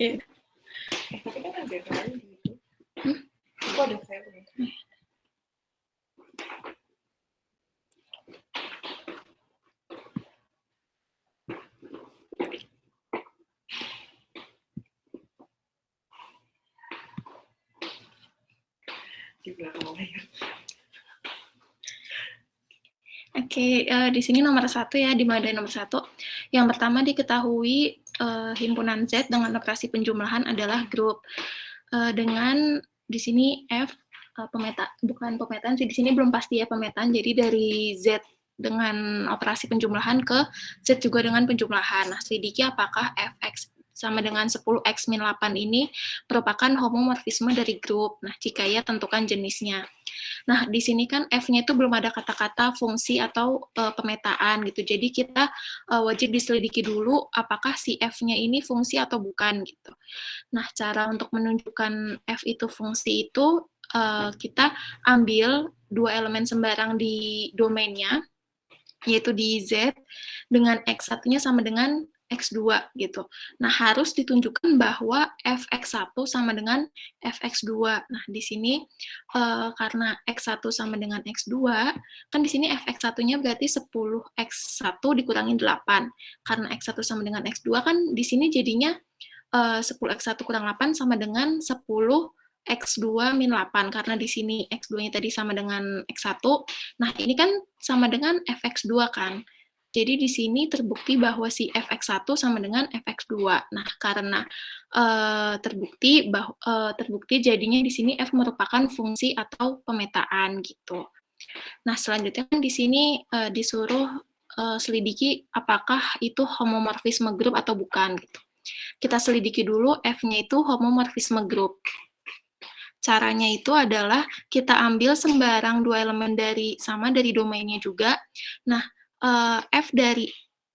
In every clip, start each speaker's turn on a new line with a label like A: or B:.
A: Oke.
B: Tapi kan ada kali gitu. Aku ada file. Di belakang layar.
A: Oke, di sini nomor 1 ya, dimulai dari nomor 1. Yang pertama diketahui himpunan Z dengan operasi penjumlahan adalah grup. Dengan di sini F bukan pemetaan sih, di sini belum pasti ya pemetaan, jadi dari Z dengan operasi penjumlahan ke Z juga dengan penjumlahan. Nah, selidiki apakah Fx sama dengan 10x min 8 ini merupakan homomorfisme dari grup. Nah, jika ya, tentukan jenisnya. Nah, di sini kan F-nya itu belum ada kata-kata fungsi atau pemetaan gitu. Jadi kita wajib diselidiki dulu apakah si F-nya ini fungsi atau bukan gitu. Nah, cara untuk menunjukkan F itu fungsi itu kita ambil dua elemen sembarang di domainnya, yaitu di Z, dengan X1-nya sama dengan X2 gitu. Nah, harus ditunjukkan bahwa Fx1 sama dengan Fx2. Nah, di sini karena X1 sama dengan X2, kan di sini Fx1-nya berarti 10x1 dikurangin 8. Karena X1 sama dengan X2 kan di sini jadinya 10x1 kurang 8 sama dengan 10x2 min 8, karena di sini x2-nya tadi sama dengan x1. Nah, ini kan sama dengan fx2 kan. Jadi di sini terbukti bahwa si fx1 sama dengan fx2. Nah, karena terbukti jadinya di sini f merupakan fungsi atau pemetaan gitu. Nah, selanjutnya kan di sini disuruh selidiki apakah itu homomorfisme grup atau bukan gitu. Kita selidiki dulu F-nya itu homomorfisme grup. Caranya itu adalah kita ambil sembarang dua elemen dari domainnya juga. Nah, F dari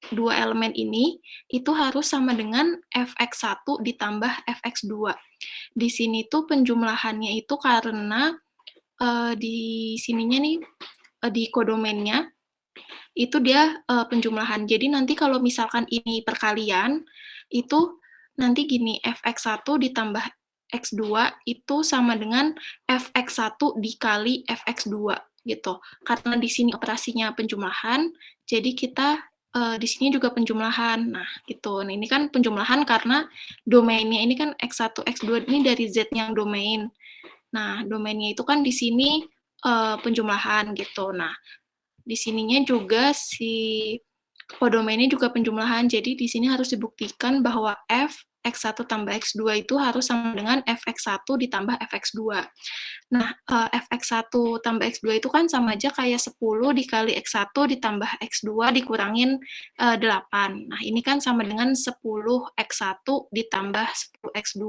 A: dua elemen ini itu harus sama dengan Fx1 ditambah Fx2. Di sini tuh penjumlahannya itu karena di sininya nih, di kodomennya itu dia penjumlahan. Jadi nanti kalau misalkan ini perkalian, itu nanti gini, Fx1 ditambah X2 itu sama dengan Fx1 dikali Fx2 gitu. Karena di sini operasinya penjumlahan, jadi kita di sini juga penjumlahan. Nah, gitu. Nah, ini kan penjumlahan karena domainnya ini kan X1, X2 ini dari Z yang domain. Nah, domainnya itu kan di sini penjumlahan gitu. Nah, di sininya juga si kodomainnya juga penjumlahan. Jadi di sini harus dibuktikan bahwa F X1 tambah X2 itu harus sama dengan Fx1 ditambah Fx2. Nah, Fx1 tambah X2 itu kan sama aja kayak 10 dikali X1 ditambah X2 dikurangin 8. Nah, ini kan sama dengan 10x1 ditambah 10x2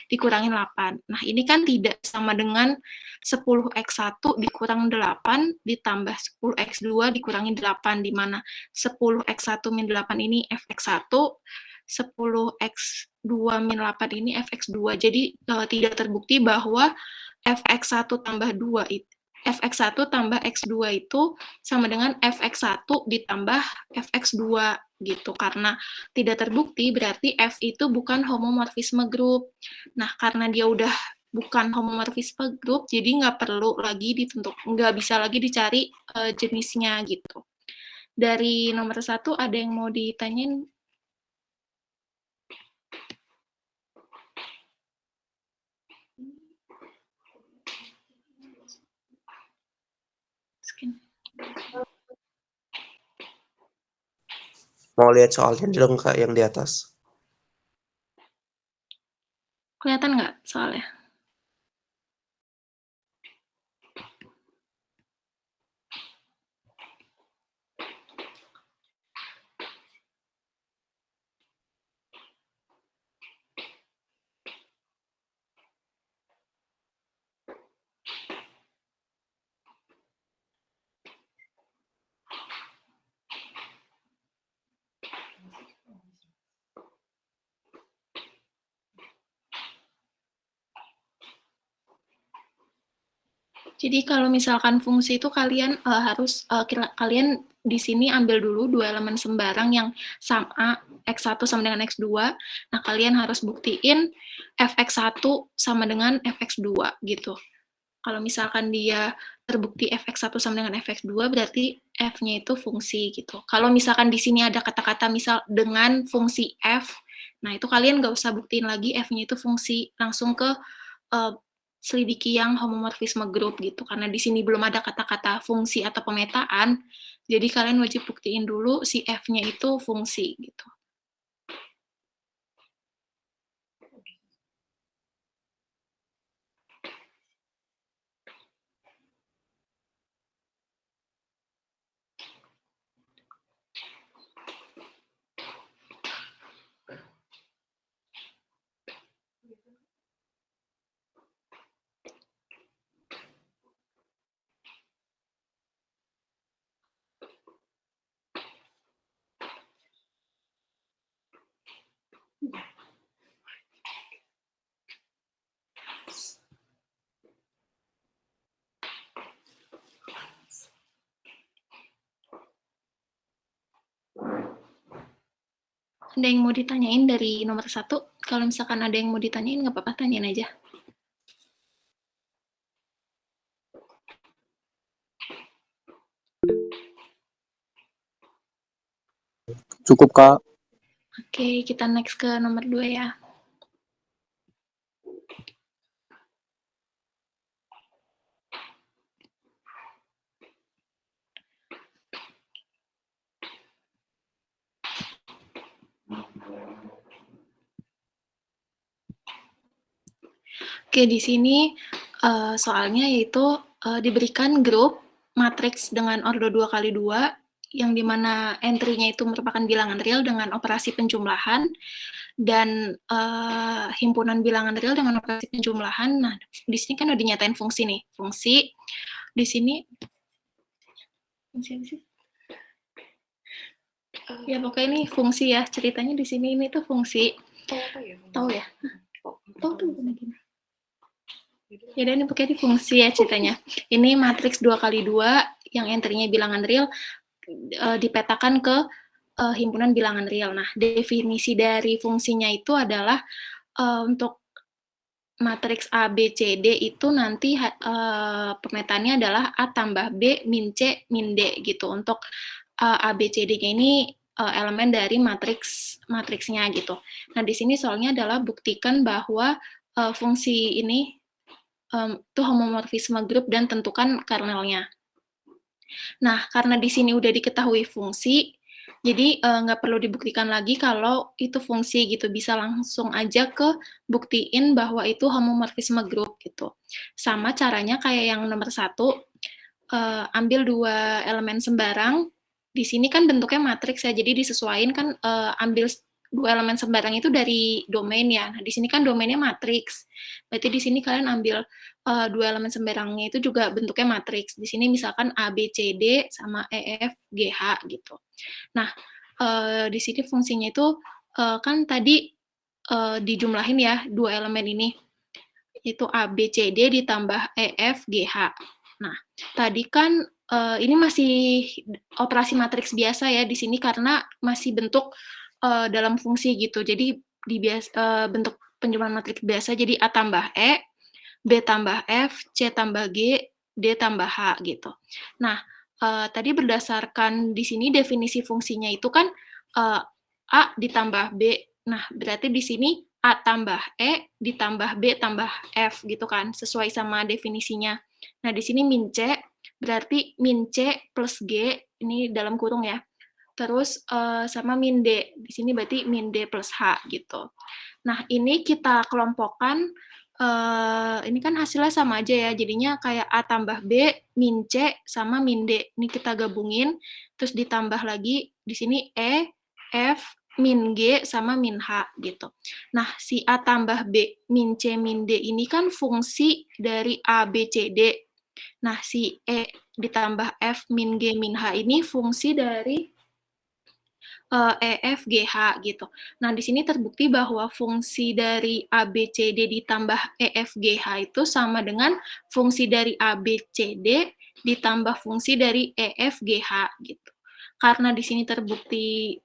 A: dikurangin 8. Nah, ini kan tidak sama dengan 10x1 dikurang 8 ditambah 10x2 dikurangin 8, di mana 10x1 min 8 ini Fx1, 10x2 min 8 ini Fx2. Jadi tidak terbukti bahwa Fx1 tambah 2 itu Fx1 tambah X2 itu sama dengan Fx1 ditambah Fx2 gitu. Karena tidak terbukti berarti F itu bukan homomorfisme grup. Nah, karena dia udah bukan homomorfisme grup, jadi nggak perlu lagi nggak bisa lagi dicari jenisnya gitu. Dari nomor 1 ada yang mau ditanyain?
C: Mau lihat soalnya dong Kak yang di atas.
A: Kelihatan nggak soalnya? Jadi kalau misalkan fungsi itu kalian kalian di sini ambil dulu dua elemen sembarang yang sama X1 sama dengan X2. Nah, kalian harus buktiin fx1 sama dengan fx2 gitu. Kalau misalkan dia terbukti fx1 sama dengan fx2, berarti f-nya itu fungsi gitu. Kalau misalkan di sini ada kata-kata misal dengan fungsi f, nah itu kalian nggak usah buktiin lagi f-nya itu fungsi, langsung ke selidiki yang homomorfisme grup gitu. Karena di sini belum ada kata-kata fungsi atau pemetaan, jadi kalian wajib buktiin dulu si f-nya itu fungsi gitu. Ada yang mau ditanyain dari nomor 1? Kalau misalkan ada yang mau ditanyain, nggak apa-apa, tanyain aja.
D: Cukup, Kak.
A: Oke, kita next ke nomor 2 ya. Oke, di sini soalnya yaitu diberikan grup matriks dengan ordo 2x2 yang dimana entry-nya itu merupakan bilangan real dengan operasi penjumlahan dan himpunan bilangan real dengan operasi penjumlahan. Nah, di sini kan udah dinyatain fungsi nih. Fungsi di sini fungsi apa sih? Ya pokoknya ini fungsi ya. Ceritanya di sini ini tuh fungsi. Tahu ya? Tahu tuh gimana gini. Ya dan ini pakai fungsi ya ceritanya. Ini matriks 2x2 yang entry-nya bilangan real dipetakan ke himpunan bilangan real. Nah, definisi dari fungsinya itu adalah untuk matriks A, B, C, D itu nanti pemetaannya adalah A tambah B min C min D gitu. Untuk A, B, C, D-nya ini elemen dari matriksnya gitu. Nah, di sini soalnya adalah buktikan bahwa fungsi ini itu homomorfisme grup dan tentukan kernelnya. Nah, karena di sini udah diketahui fungsi, jadi nggak perlu dibuktikan lagi kalau itu fungsi gitu, bisa langsung aja ke buktiin bahwa itu homomorfisme grup gitu. Sama caranya kayak yang nomor 1, ambil 2 elemen sembarang, di sini kan bentuknya matriks ya, jadi disesuaikan kan ambil 2 elemen sembarang itu dari domain ya. Nah, di sini kan domainnya matriks. Berarti di sini kalian ambil 2 elemen sembarangnya itu juga bentuknya matriks. Di sini misalkan A, B, C, D sama E, F, G, H gitu. Nah, di sini fungsinya itu kan tadi dijumlahin ya 2 elemen ini. Itu A, B, C, D ditambah E, F, G, H. Nah, tadi kan ini masih operasi matriks biasa ya di sini karena masih bentuk dalam fungsi gitu. Jadi di bentuk penjumlahan matriks biasa jadi A tambah E, B tambah F, C tambah G, D tambah H gitu. Nah, tadi berdasarkan di sini definisi fungsinya itu kan A ditambah B. Nah, berarti di sini A tambah E ditambah B tambah F gitu kan, sesuai sama definisinya. Nah, di sini min C berarti min C plus G, ini dalam kurung ya. Terus sama min D, di sini berarti min D plus H gitu. Nah, ini kita kelompokkan, ini kan hasilnya sama aja ya, jadinya kayak A tambah B min C sama min D. Ini kita gabungin, terus ditambah lagi di sini E, F, min G sama min H gitu. Nah, si A tambah B min C min D ini kan fungsi dari A, B, C, D. Nah, si E ditambah F min G min H ini fungsi dari E, F, G, H gitu. Nah, di sini terbukti bahwa fungsi dari A, B, C, D ditambah E, F, G, H itu sama dengan fungsi dari A, B, C, D ditambah fungsi dari E, F, G, H gitu. Karena di sini terbukti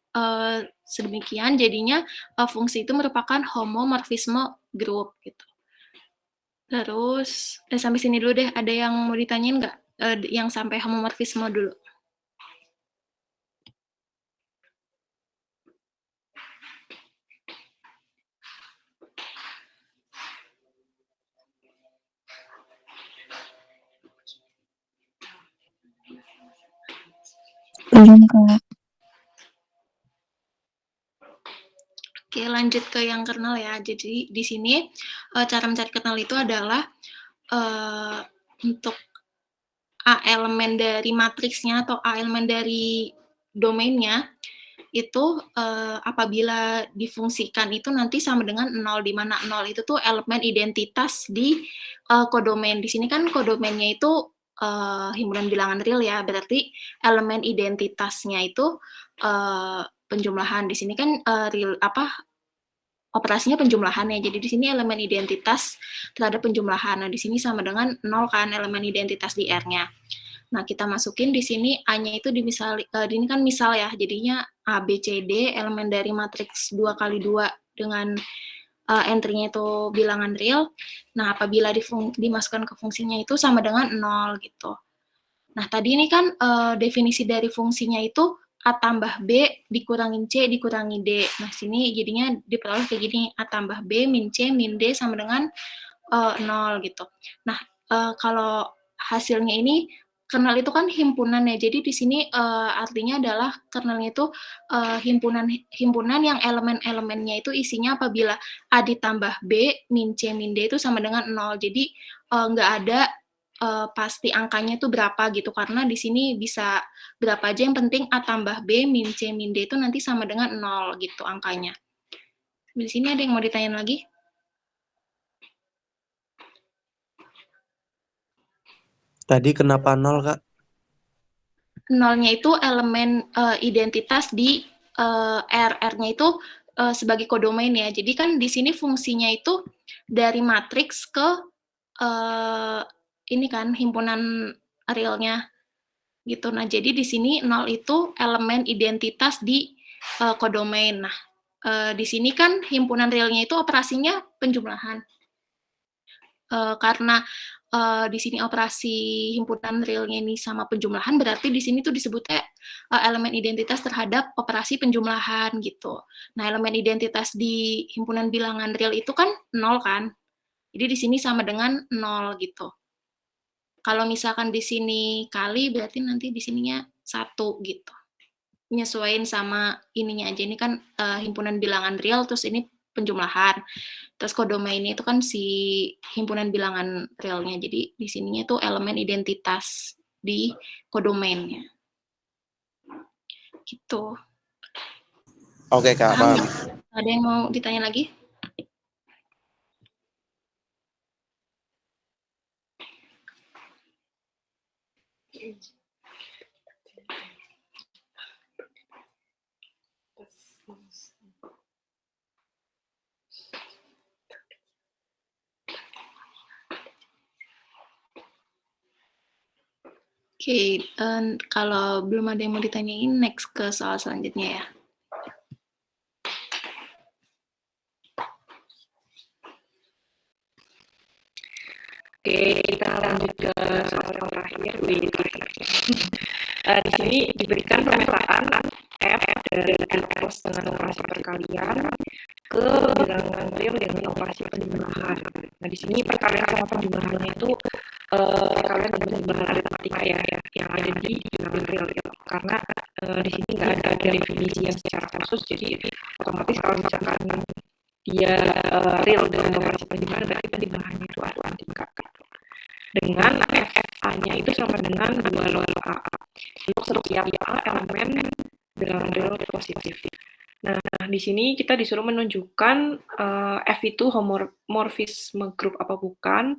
A: sedemikian jadinya fungsi itu merupakan homomorfisme grup gitu. Terus sampai sini dulu deh. Ada yang mau ditanyain nggak? Yang sampai homomorfisme dulu.
E: Belum, Kak.
A: Oke, lanjut ke yang kernel ya. Jadi di sini cara mencari kernel itu adalah untuk A elemen dari matriksnya atau A elemen dari domainnya itu apabila difungsikan itu nanti sama dengan 0, di mana 0 itu tuh elemen identitas di kodomain. Di sini kan kodomainnya itu himpunan bilangan real ya, berarti elemen identitasnya itu penjumlahan. Di sini kan real operasinya penjumlahan ya. Jadi di sini elemen identitas terhadap penjumlahan. Nah, di sini sama dengan 0 kan elemen identitas di R-nya. Nah, kita masukin di sini A-nya itu ini kan misal ya, jadinya A, B, C, D, elemen dari matriks 2 kali 2 dengan entry-nya itu bilangan real. Nah, apabila dimasukkan ke fungsinya itu sama dengan 0 gitu. Nah, tadi ini kan definisi dari fungsinya itu A tambah B dikurangin C dikurangi D. Nah, sini jadinya diperoleh kayak gini, A tambah B min C min D sama dengan 0 gitu. Nah, kalau hasilnya ini kernel itu kan himpunan ya. Jadi di sini artinya adalah kernelnya itu himpunan yang elemen-elemennya itu isinya apabila A ditambah B min C min D itu sama dengan 0. Jadi nggak ada pasti angkanya itu berapa gitu, karena di sini bisa berapa aja, yang penting A tambah B min C min D itu nanti sama dengan 0 gitu angkanya. Di sini ada yang mau ditanyain lagi?
C: Tadi kenapa 0, Kak?
A: Nolnya itu elemen identitas di R-nya itu sebagai kodomain ya. Jadi kan di sini fungsinya itu dari matriks ke ini kan himpunan realnya gitu. Nah, jadi di sini 0 itu elemen identitas di kodomain. Nah, di sini kan himpunan realnya itu operasinya penjumlahan. Karena di sini operasi himpunan realnya ini sama penjumlahan, berarti di sini tuh disebutnya elemen identitas terhadap operasi penjumlahan gitu. Nah, elemen identitas di himpunan bilangan real itu kan 0 kan. Jadi di sini sama dengan 0 gitu. Kalau misalkan di sini kali, berarti nanti di sininya 1 gitu. Nyesuaiin sama ininya aja. Ini kan himpunan bilangan real, terus ini penjumlahan. Terus kodomainnya itu kan si himpunan bilangan realnya. Jadi di sininya itu elemen identitas di kodomainnya. Gitu.
C: Oke, Kak, paham.
A: Ada yang mau ditanya lagi? Oke, kalau belum ada yang mau ditanyain, next ke soal selanjutnya ya.
B: Oke, kita lanjut ke soal yang terakhir. Di sini diberikan pemetaan F dari F dengan operasi perkalian ke bilangan real dengan operasi penjumlahan. Nah, di sini perkalian sama penjumlahannya itu perkalian dengan penjumlahan aritmatika ya, yang ada di bilangan real. Karena di sini nggak ada definisi yang secara khusus, jadi otomatis kalau misalkan dia real dengan operasi penjumlahan, berarti penjumlahannya itu aritmatika. Dengan FA-nya itu sama dengan 2 log A. Untuk setiap A elemen bilangan real positif. Nah, di sini kita disuruh menunjukkan F itu homomorfisme grup apa bukan,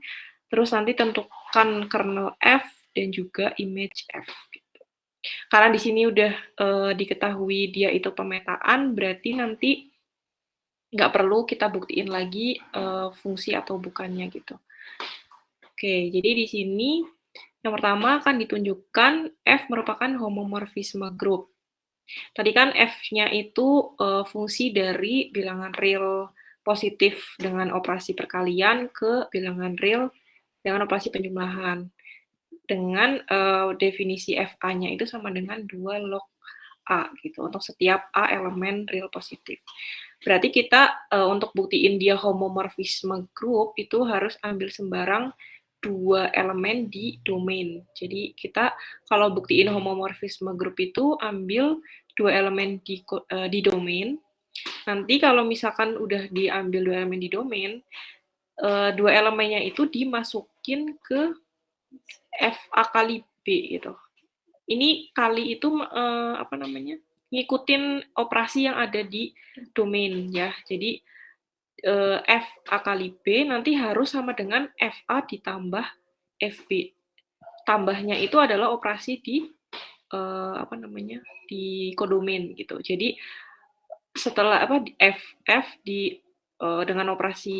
B: terus nanti tentukan kernel F dan juga image F. Gitu. Karena di sini udah diketahui dia itu pemetaan, berarti nanti nggak perlu kita buktiin lagi fungsi atau bukannya gitu. Oke, jadi di sini yang pertama akan ditunjukkan F merupakan homomorfisme grup. Tadi kan F-nya itu fungsi dari bilangan real positif dengan operasi perkalian ke bilangan real dengan operasi penjumlahan. Dengan definisi FA-nya itu sama dengan 2 log A gitu untuk setiap A elemen real positif. Berarti kita untuk buktiin dia homomorfisme grup itu harus ambil sembarang 2 elemen di domain. Jadi kita kalau buktiin homomorfisme grup itu ambil 2 elemen di domain. Nanti kalau misalkan udah diambil 2 elemen di domain, 2 elemennya itu dimasukin ke FA kali B gitu. Ini kali itu apa namanya? Ngikutin operasi yang ada di domain ya. Jadi FA kali B nanti harus sama dengan FA ditambah FB. Tambahnya itu adalah operasi di apa namanya? Di kodomain gitu. Jadi setelah apa FF di dengan operasi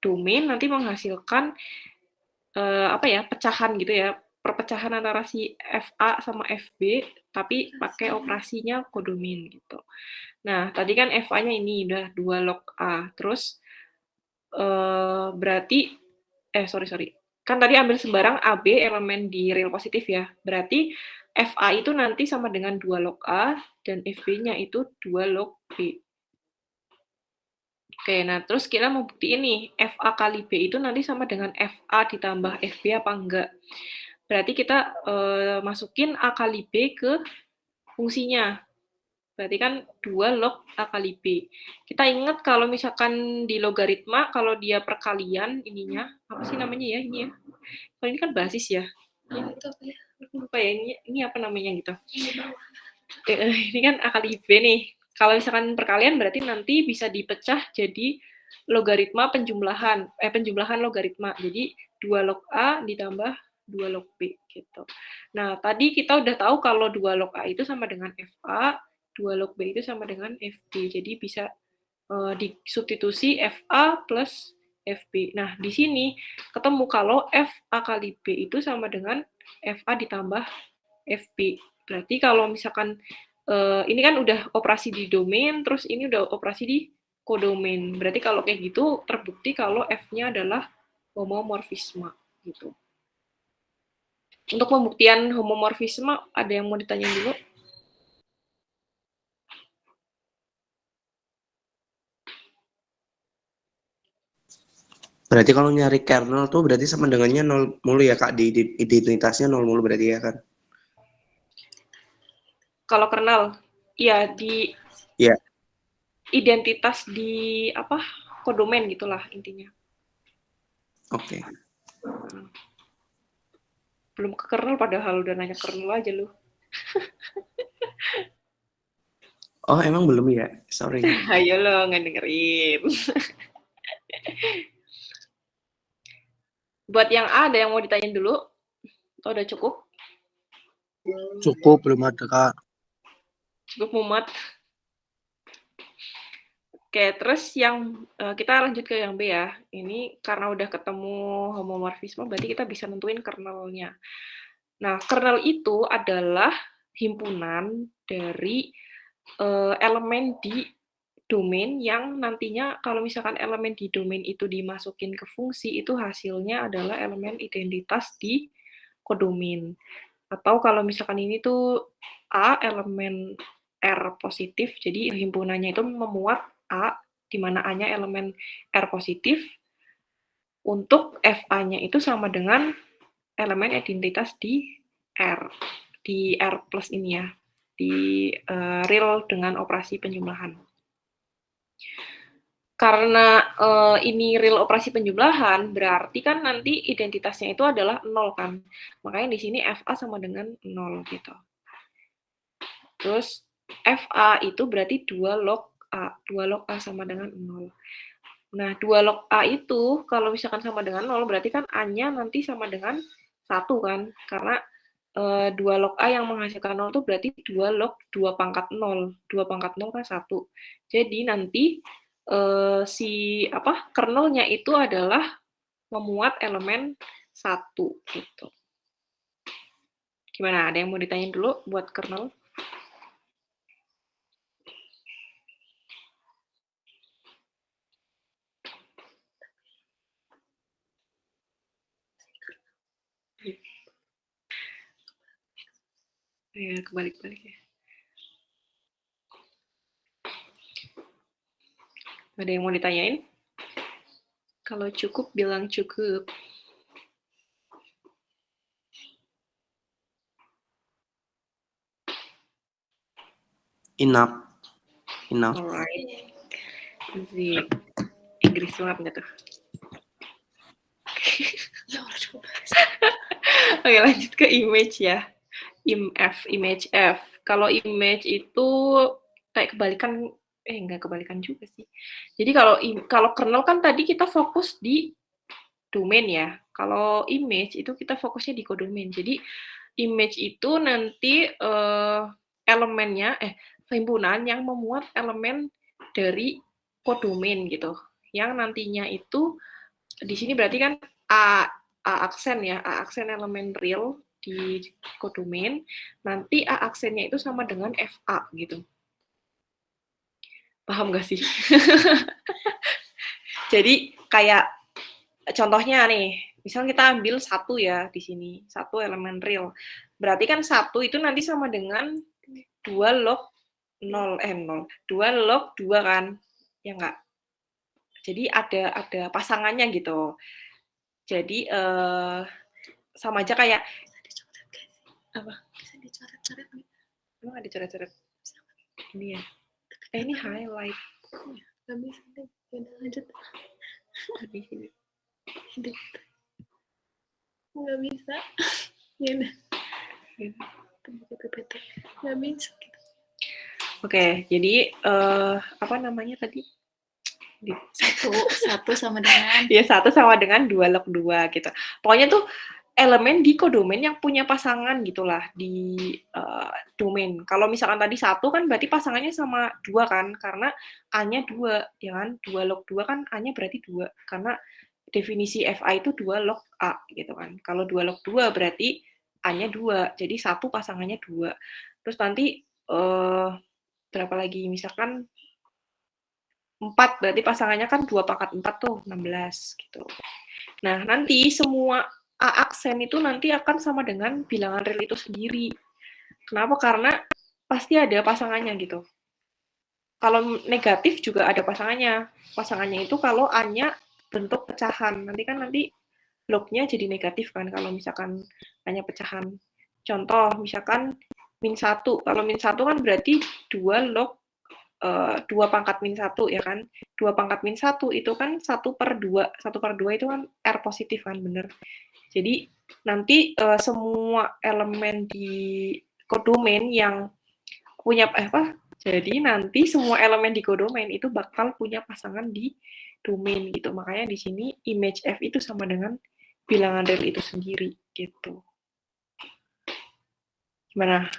B: domain nanti menghasilkan apa ya? Pecahan gitu ya. Perpecahan antara si FA sama FB tapi pakai operasinya kodomain gitu. Nah, tadi kan FA-nya ini udah 2 log A. Terus berarti sorry. Kan tadi ambil sembarang AB elemen di real positif ya. Berarti FA itu nanti sama dengan 2 log A dan FB-nya itu 2 log B. Oke, nah terus kita mau buktiin nih, FA kali B itu nanti sama dengan FA ditambah FB apa enggak. Berarti kita masukin A kali B ke fungsinya. Berarti kan 2 log A kali B. Kita ingat kalau misalkan di logaritma, kalau dia perkalian ininya, apa sih namanya ya ini ya? Kalau ini kan basis ya.
A: Itu apa ya?
B: Lupa ya, ini apa namanya gitu. Ini kan A kali B nih. Kalau misalkan perkalian berarti nanti bisa dipecah jadi logaritma penjumlahan logaritma. Jadi 2 log A ditambah 2 log B gitu. Nah, tadi kita udah tahu kalau 2 log A itu sama dengan FA, 2 log B itu sama dengan FB. Jadi bisa disubstitusi FA plus FB. Nah, di sini ketemu kalau FA kali B itu sama dengan FA ditambah FB. Berarti kalau misalkan ini kan udah operasi di domain, terus ini udah operasi di kodomain. Berarti kalau kayak gitu terbukti kalau F-nya adalah homomorfisme gitu. Untuk pembuktian homomorfisme ada yang mau ditanya dulu?
C: Berarti kalau nyari kernel tuh berarti sama dengannya 0 mulu ya Kak, di identitasnya 0 mulu berarti ya kan?
B: Kalau kernel, ya di identitas di apa kodomain gitulah intinya.
C: Oke.
B: Belum ke kernel padahal udah nanya kernel aja lu.
C: Oh emang belum ya? Sorry.
B: Ayo lo nggak dengerin. Buat yang A ada yang mau ditanyain dulu? Atau udah cukup?
D: Cukup, belum ada Kak.
B: Cukup mumet. Oke, terus yang kita lanjut ke yang B ya. Ini karena udah ketemu homomorfisme, berarti kita bisa nentuin kernelnya. Nah, kernel itu adalah himpunan dari elemen di domain yang nantinya kalau misalkan elemen di domain itu dimasukin ke fungsi, itu hasilnya adalah elemen identitas di kodomain. Atau kalau misalkan ini tuh A elemen R positif, jadi himpunannya itu memuat A, di mana A-nya elemen R positif, untuk FA-nya itu sama dengan elemen identitas di R plus ini ya, di real dengan operasi penjumlahan. Karena ini real operasi penjumlahan, berarti kan nanti identitasnya itu adalah 0 kan. Makanya di sini FA sama dengan 0 gitu. Terus FA itu berarti 2 log A. 2 log A sama dengan 0. Nah, 2 log A itu kalau misalkan sama dengan 0, berarti kan A-nya nanti sama dengan 1 kan. Karena 2 log A yang menghasilkan 0 itu berarti 2 log 2 pangkat 0. 2 pangkat 0 kan 1. Jadi nanti kernelnya itu adalah memuat elemen 1 gitu. Gimana? Ada yang mau ditanyain dulu buat kernel? Ya, kebalik-balik ya. Ada yang mau ditanyain? Kalau cukup, bilang cukup.
C: Enough. Enough.
B: Alright. Easy. Inggris banget nggak tuh? Oke, lanjut ke image ya. Image F. Kalau image itu kayak kebalikan, nggak kebalikan juga sih. Jadi kalau kernel kan tadi kita fokus di domain ya. Kalau image itu kita fokusnya di codomain. Jadi image itu nanti elemennya, himpunan yang memuat elemen dari codomain gitu. Yang nantinya itu di sini berarti kan A aksen ya, A aksen elemen real di codomain, nanti A aksennya itu sama dengan FA gitu. Paham gak sih? Jadi kayak contohnya nih, misal kita ambil 1 ya di sini, 1 elemen real. Berarti kan 1 itu nanti sama dengan 2 log 0, 2 log 2 kan, ya enggak? Jadi ada pasangannya gitu. Jadi sama aja kayak apa?
A: Bisa dicoret-coret nggak?
B: Emang ada coret-coret? Ini ya. Ini highlight.
A: Nggak bisa deh. Yaudah lanjut.
B: Di sini.
A: Nggak bisa. Yaudah. PPT. Nggak bisa.
B: Oke, jadi apa namanya tadi?
A: Satu sama dengan
B: ya 1 sama dengan 2 log 2 gitu. Pokoknya tuh elemen di codomain yang punya pasangan gitulah di domain. Kalau misalkan tadi 1 kan berarti pasangannya sama 2 kan, karena A-nya 2, ya kan? 2 log 2 kan A-nya berarti 2, karena definisi FA itu 2 log A gitu kan. Kalau 2 log 2 berarti A-nya 2, jadi 1 pasangannya 2. Terus nanti berapa lagi? Misalkan 4, berarti pasangannya kan 2 pangkat 4 tuh, 16 gitu. Nah, nanti semua A aksen itu nanti akan sama dengan bilangan real itu sendiri. Kenapa? Karena pasti ada pasangannya gitu. Kalau negatif juga ada pasangannya. Pasangannya itu kalau A-nya bentuk pecahan. Nanti log-nya jadi negatif kan kalau misalkan A-nya pecahan. Contoh, misalkan min 1. Kalau min 1 kan berarti 2 log 2 pangkat min 1 ya kan. 2 pangkat min 1 itu kan 1/2. 1/2 itu kan R positif kan, bener. Jadi nanti semua elemen di codomain yang punya jadi nanti semua elemen di codomain itu bakal punya pasangan di domain gitu. Makanya di sini image F itu sama dengan bilangan real itu sendiri gitu. Gimana?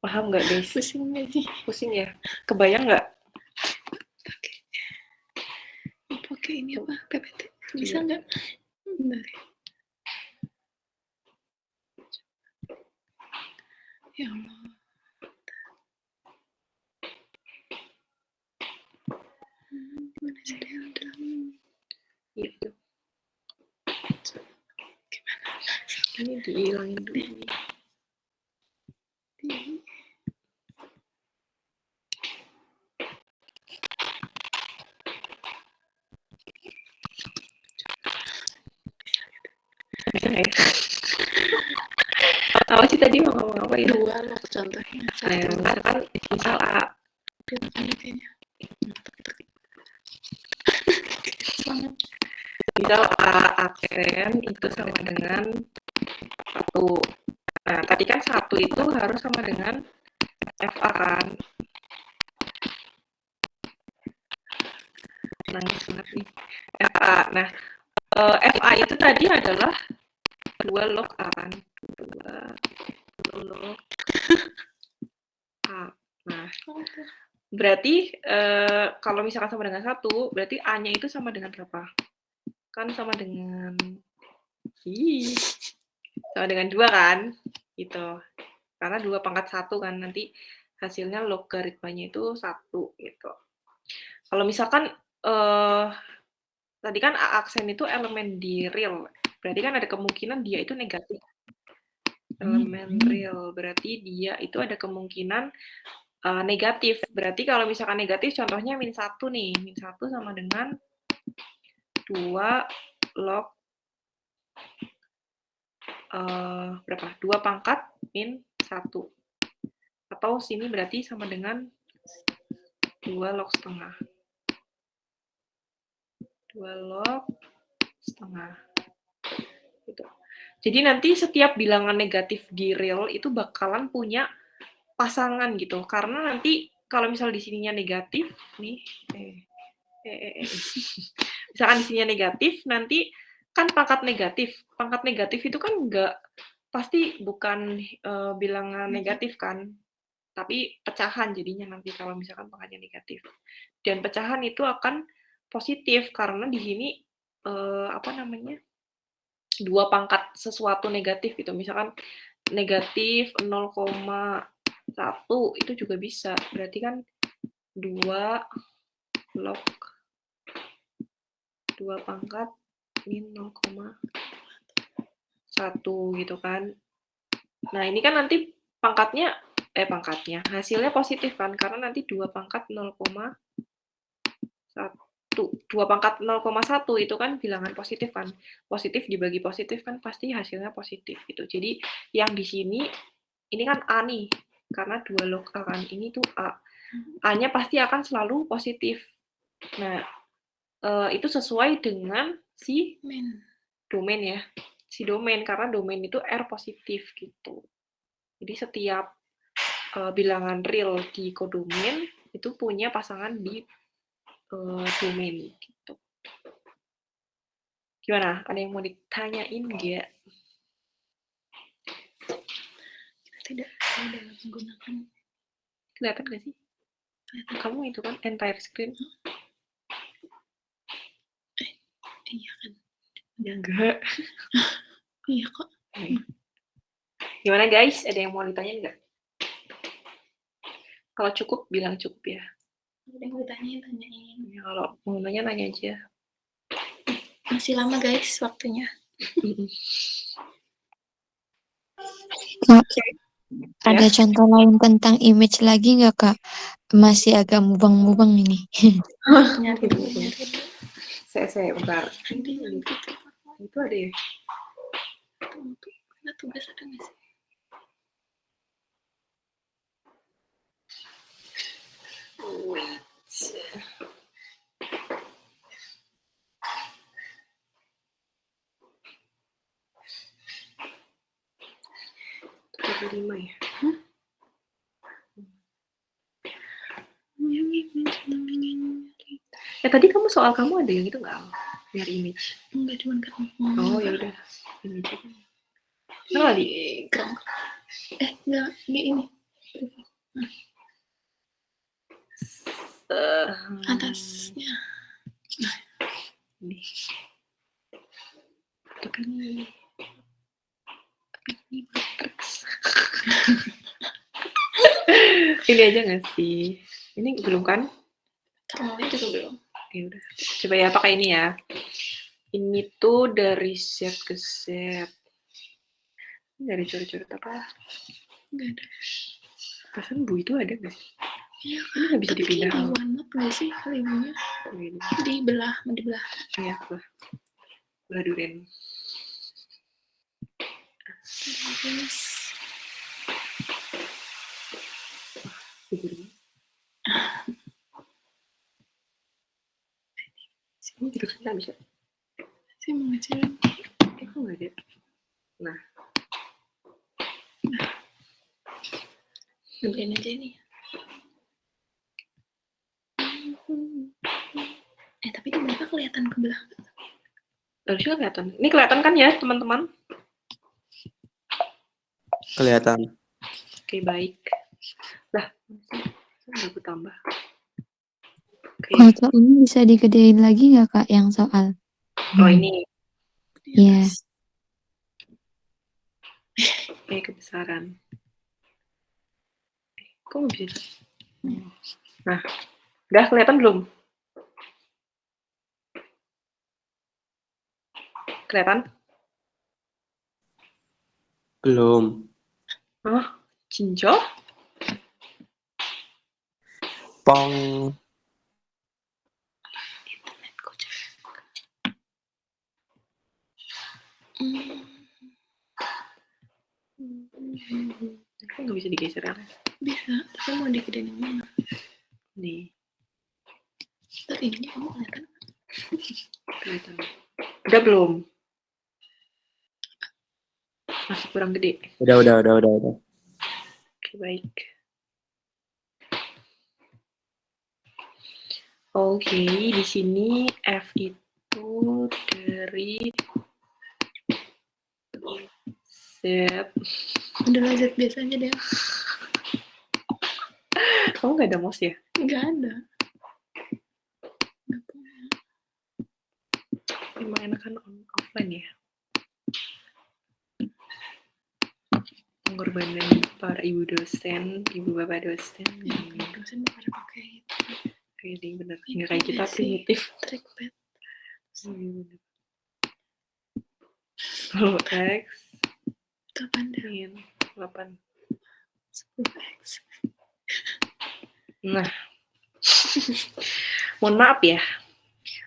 B: Paham nggak guys?
A: pusing aja.
B: Pusing ya? Kebayang nggak?
A: Pakai ini apa? PPT. Bisa nggak? Bentar. Ya Allah. Gimana sih dia udah?
B: Gitu. Ini dihilangin dulu. Apa sih tadi mau ngomong apa ya?
A: 2 loh contohnya.
B: Misalkan misal A. Misal A aksen itu sama dengan 1. Nah, tadi kan 1 itu harus sama dengan FA kan. Nangis banget nih. FA. Nah, FA itu tadi adalah 2 log A kan. 2 log A. Nah, berarti kalau misalkan sama dengan 1, berarti A-nya itu sama dengan berapa? Kan sama dengan sama dengan 2 kan? Gitu. Karena 2 pangkat 1 kan, nanti hasilnya logaritmanya itu 1 gitu. Kalau misalkan tadi kan A aksen itu elemen di real, berarti kan ada kemungkinan dia itu negatif. elemen real. Berarti dia itu ada kemungkinan negatif. Berarti kalau misalkan negatif, contohnya min 1 nih. Min 1 sama dengan 2 log berapa? 2 pangkat min 1. Atau sini berarti sama dengan 2 log setengah. 2 log setengah. Gitu. Jadi nanti setiap bilangan negatif di real itu bakalan punya pasangan gitu. Karena nanti kalau misal di sininya negatif, nih, misalkan di sininya negatif, nanti kan pangkat negatif. Pangkat negatif itu kan pasti bukan bilangan negatif kan, tapi pecahan jadinya nanti kalau misalkan pangkatnya negatif. Dan pecahan itu akan positif karena di sini dua pangkat sesuatu negatif gitu. Misalkan negatif 0,1 itu juga bisa. Berarti kan 2 log 2 pangkat min 0,1 gitu kan. Nah, ini kan nanti pangkatnya hasilnya positif kan, karena nanti 2 pangkat 0,1. 2 pangkat 0,1 itu kan bilangan positif kan. Positif dibagi positif kan pasti hasilnya positif gitu. Jadi yang di sini, ini kan A nih, karena 2 log A kan, ini tuh A. A-nya pasti akan selalu positif. Nah, itu sesuai dengan si domain ya. Si domain, karena domain itu R positif gitu. Jadi setiap bilangan real di kodomain itu punya pasangan di domain gitu. Gimana? Ada yang mau ditanyain nggak?
A: Tidak dalam menggunakan.
B: Kelihatan nggak sih? Kelihatan. Kamu itu kan entire screen.
A: Iya kan?
B: Ya enggak.
A: Iya kok.
B: Gimana guys? Ada yang mau ditanyain nggak? Kalau cukup, bilang cukup ya.
A: Ada yang mau ditanyain.
B: Ya, kalau mau nanya aja.
A: Masih lama guys waktunya.
E: Kak, ada contoh lain tentang image lagi nggak Kak? Masih agak mubang-mubang ini.
A: Nyari dulu.
B: Saya bentar. Itu ada ya?
A: Ada tugas ada nggak sih?
B: Wait. Ada 5 ya? Tadi kamu soal kamu ada yang itu nggak? Biar image.
A: Enggak, cuma kan.
B: Oh ya udah. Image. Nah, di
A: enggak, di ini. Atasnya.
B: Nah, ini. Tapi ini matrix. Ini aja nggak sih? Ini belum kan?
A: Termalnya juga belum.
B: Ya udah. Coba ya pakai ini ya. Ini tuh dari set ke set. Ini dari coret-coret apa?
A: Enggak ada.
B: Perasaan Bu itu ada nggak sih?
A: Iya,
B: ini nggak bisa
A: tapi
B: dipindah.
A: Di OneNote nggak sih ibunya? Di belah.
B: Iya, belah duren. Ini gitu kan bisa.
A: Saya mau ngecilin.
B: Kok nggak ada? Nah.
A: Ngeblend aja ini. Tapi di mereka kelihatan ke belakang.
B: Harusnya kelihatan. Ini kelihatan kan ya, teman-teman?
C: Kelihatan.
B: Oke, baik. Lah, saya aku tambah.
E: Foto ini bisa digedein lagi nggak Kak yang soal?
B: Oh, ini.
E: Iya.
B: Kebesaran. Kok nggak bisa? Nah, udah kelihatan belum? Kelihatan?
C: Belum.
B: Hah? Cinco?
C: Pong.
A: Internetku jelek.
B: Kok nggak bisa digeser ya?
A: Bisa, tapi mau digedein yang mana?
B: Nih,
A: Ntar ininya kamu kelihatan.
B: kelihatan. Udah belum? Masih kurang gede.
C: Udah.
B: Oke, baik. Oke, di sini F itu dari Z.
A: Udah Z biasa aja deh.
B: Kamu nggak ada mouse ya?
A: Nggak ada. Nggak punya.
B: Emang enakan offline ya? Pengorbanan para ibu dosen, ibu bapak dosen.
A: Dosen mau pada pakai itu.
B: Jadi bener, nggak kayak kita primitif.
A: Trackpad.
B: Bener. Oh, X.
A: Itu apaan deh?
B: 8.
A: 10X.
B: Nah, mohon maaf ya.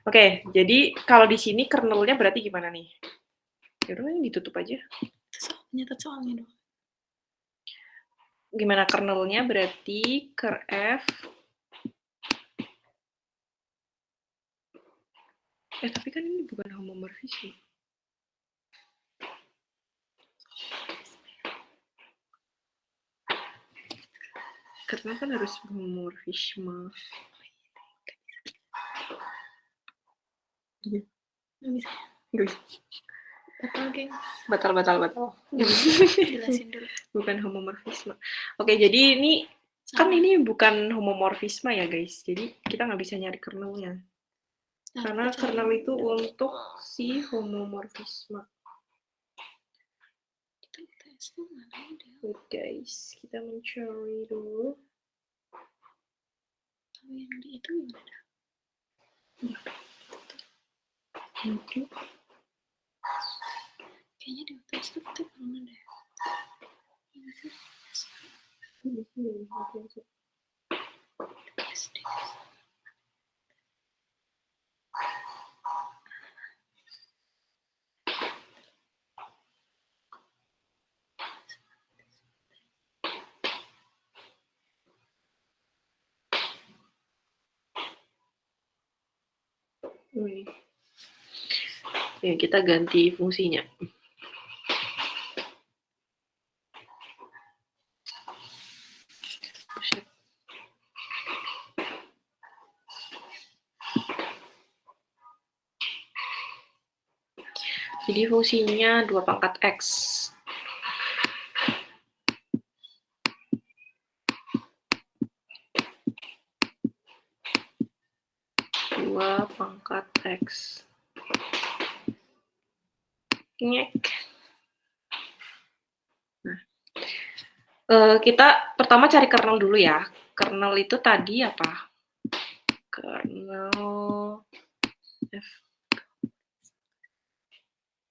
B: Oke, jadi kalau di sini kernelnya berarti gimana nih? Yaudah, ini ditutup aja.
A: Nyatet soalnya dong.
B: Gimana kernelnya berarti ker F. Tapi kan ini bukan homomorfisme. Karena kan harus homomorfisme.
A: Nggak bisa.
B: Nggak bisa.
A: Batal, geng.
B: Batal.
A: Jelasin dulu.
B: Bukan homomorfisme. Oke, jadi ini kan ini bukan homomorfisme ya guys. Jadi kita nggak bisa nyari kernelnya. Karena kernel itu untuk si homomorfisme. Wait guys, kita mencari dulu.
A: Tahu yang di itu gimana?
B: Oke.
A: Kayaknya di UTS itu kita pernah deh.
B: Ya, kita ganti fungsinya. Jadi fungsinya 2 pangkat X. X. Nyek. Nah, kita pertama cari kernel dulu ya. Kernel itu tadi apa? Kernel F.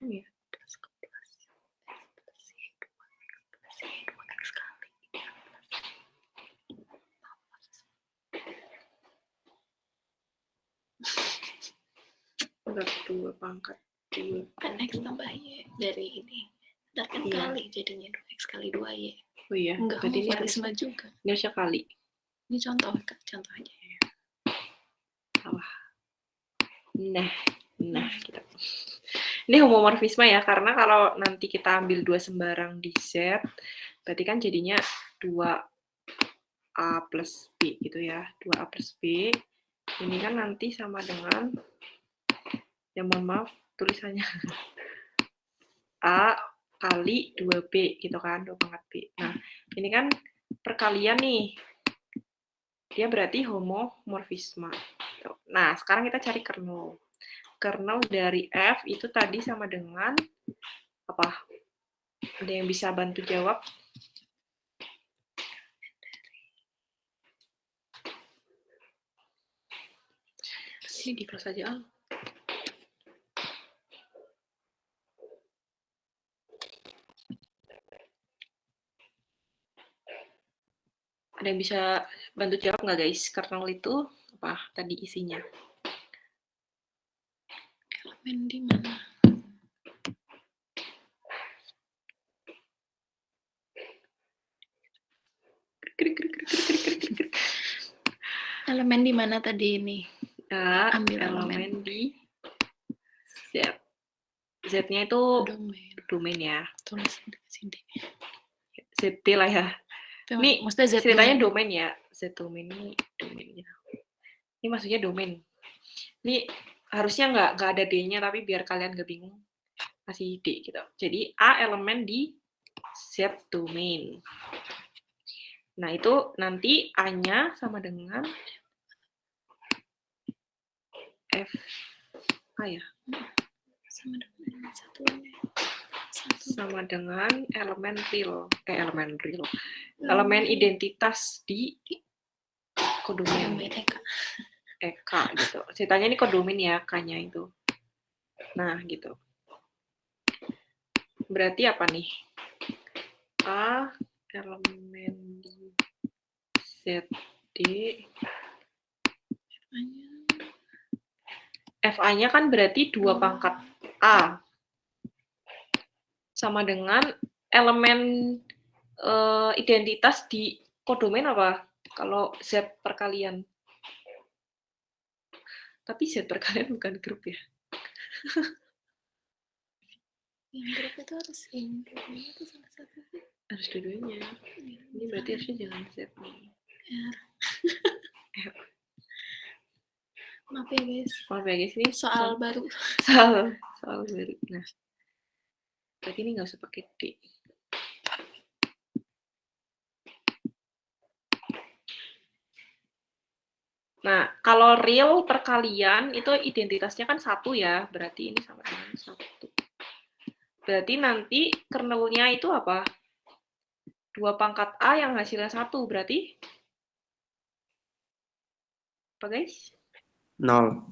B: Ya. Enggak 2 pangkat 2.
A: Kan X tambah Y dari ini. Ntar kan kali jadinya 2X kali 2Y.
B: Oh iya,
A: enggak homomorfisme juga.
B: Ini harusnya kali.
A: Ini contoh aja ya.
B: Salah. Nah, kita. Ini homomorfisme ya, karena kalau nanti kita ambil 2 sembarang di Z, berarti kan jadinya 2A plus B gitu ya. 2A plus B. Ini kan nanti sama dengan, ya mohon maaf tulisannya, A kali 2B gitu kan, 2 pangkat B. Nah, ini kan perkalian nih. Dia berarti homomorfisme. Nah, sekarang kita cari kernel. Kernel dari F itu tadi sama dengan apa? Ada yang bisa bantu jawab? Ini di close aja, Al. Ada yang bisa bantu jawab nggak guys? Kernel itu apa tadi isinya?
A: Elemen di mana? Elemen di mana tadi ini?
B: Ambil
A: Ambil
B: elemen di Z. Z-nya itu domain ya.
A: Tulis di sini.
B: ZT lah ya. Ini
A: maksudnya Z
B: ceritanya domain ya. Z domain ini domainnya. Ini maksudnya domain. Ini harusnya nggak ada D-nya, tapi biar kalian nggak bingung kasih D gitu. Jadi A elemen di Z domain. Nah itu nanti A-nya sama dengan F A ya. Sama dengan elemen real. Elemen identitas di kodomen Eka gitu. Ceritanya ini kodomen ya, K-nya itu. Nah, gitu. Berarti apa nih? A elemen di ZD FA-nya kan berarti 2 pangkat A. Sama dengan elemen identitas di kodomen apa? Kalau Z perkalian. Tapi Z perkalian bukan grup ya.
A: Yang grup itu harus ini itu salah satu.
B: Harus dua-duanya. Ini berarti harusnya jangan Z nih.
A: Maaf ya guys.
B: Maaf ya guys, ini
A: soal baru.
B: Soal baru. Nah, berarti ini nggak usah pakai D. Nah, kalau real perkalian itu identitasnya kan 1 ya, berarti ini sama dengan 1. Berarti nanti kernelnya itu apa? 2 pangkat A yang hasilnya 1, berarti apa guys?
C: 0.